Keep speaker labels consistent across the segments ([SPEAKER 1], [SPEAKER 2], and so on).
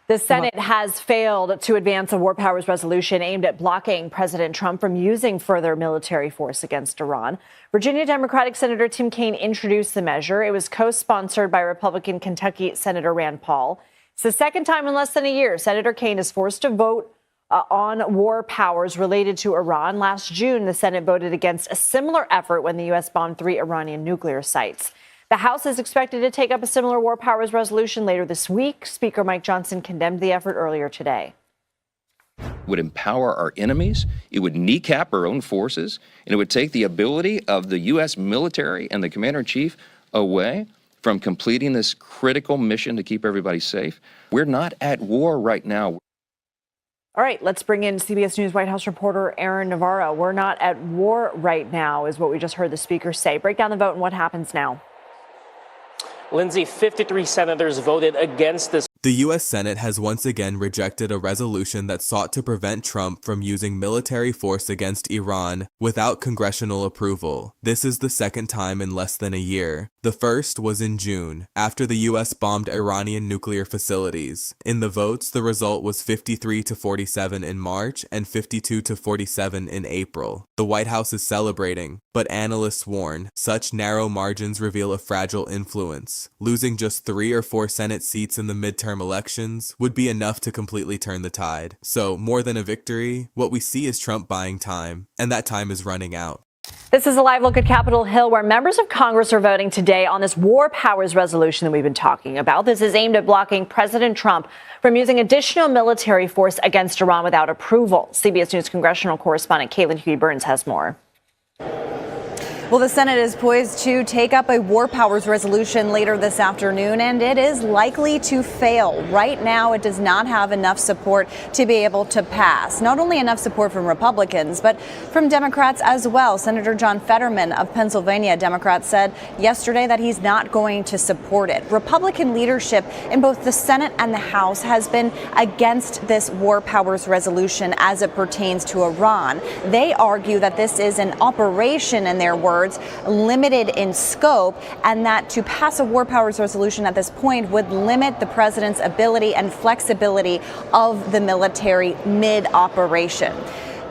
[SPEAKER 1] The Senate has failed to advance a war powers resolution aimed at blocking President Trump from using further military force against Iran. Virginia Democratic Senator Tim Kaine introduced the measure. It was co-sponsored by Republican Kentucky Senator Rand Paul. It's the second time in less than a year Senator Kaine is forced to vote on war powers related to Iran. Last June, the Senate voted against a similar effort when the U.S. bombed 3 Iranian nuclear sites. The House is expected to take up a similar war powers resolution later this week. Speaker Mike Johnson condemned the effort earlier today.
[SPEAKER 2] Would empower our enemies, it would kneecap our own forces, and it would take the ability of the U.S. military and the commander-in-chief away from completing this critical mission to keep everybody safe. We're not at war right now.
[SPEAKER 1] All right, let's bring in CBS News White House reporter Aaron Navarro. We're not at war right now, is what we just heard the speaker say. Break down the vote and what happens now.
[SPEAKER 3] Lindsay, 53 senators voted against this.
[SPEAKER 4] The U.S. Senate has once again rejected a resolution that sought to prevent Trump from using military force against Iran without congressional approval. This is the second time in less than a year. The first was in June, after the U.S. bombed Iranian nuclear facilities. In the votes, the result was 53-47 in March and 52-47 in April. The White House is celebrating, but analysts warn such narrow margins reveal a fragile influence. Losing just 3 or 4 Senate seats in the midterm elections would be enough to completely turn the tide. So, more than a victory, what we see is Trump buying time, and that time is running out.
[SPEAKER 1] This is a live look at Capitol Hill, where members of Congress are voting today on this war powers resolution that we've been talking about. This is aimed at blocking President Trump from using additional military force against Iran without approval. CBS News congressional correspondent Caitlin Huey-Burns has more.
[SPEAKER 5] Well, the Senate is poised to take up a war powers resolution later this afternoon, and it is likely to fail. Right now, it does not have enough support to be able to pass. Not only enough support from Republicans, but from Democrats as well. Senator John Fetterman of Pennsylvania, Democrat, said yesterday that he's not going to support it. Republican leadership in both the Senate and the House has been against this war powers resolution as it pertains to Iran. They argue that this is an operation, in their words, limited in scope, and that to pass a war powers resolution at this point would limit the president's ability and flexibility of the military mid-operation.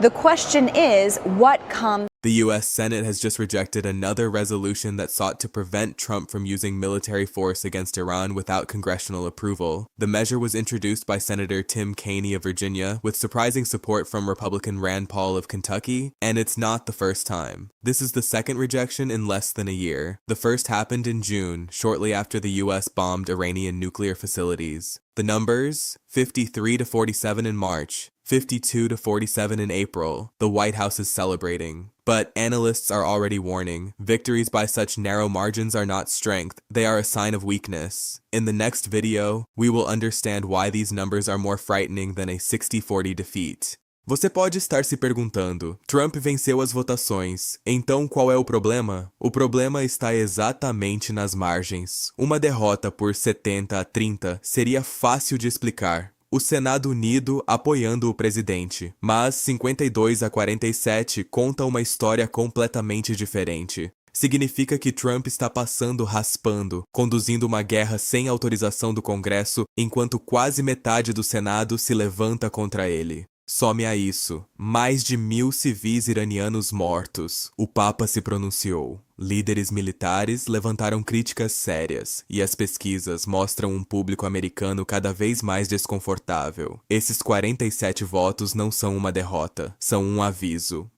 [SPEAKER 5] The question is, what comes?
[SPEAKER 4] The U.S. Senate has just rejected another resolution that sought to prevent Trump from using military force against Iran without congressional approval. The measure was introduced by Senator Tim Kaine of Virginia, with surprising support from Republican Rand Paul of Kentucky, and it's not the first time. This is the second rejection in less than a year. The first happened in June, shortly after the U.S. bombed Iranian nuclear facilities. The numbers? 53-47 in March, 52-47 in April. The White House is celebrating. But analysts are already warning, victories by such narrow margins are not strength, they are a sign of weakness. In the next video, we will understand why these numbers are more frightening than a 60-40 defeat. Você pode estar se perguntando, Trump venceu as votações, então qual é o problema? O problema está exatamente nas margens. Uma derrota por 70-30 seria fácil de explicar. O Senado unido apoiando o presidente, mas 52-47 conta uma história completamente diferente. Significa que Trump está passando raspando, conduzindo uma guerra sem autorização do Congresso, enquanto quase metade do Senado se levanta contra ele. Some a isso, mais de 1.000 civis iranianos mortos. O Papa se pronunciou. Líderes militares levantaram críticas sérias, e as pesquisas mostram um público americano cada vez mais desconfortável. Esses 47 votos não são uma derrota, são um aviso.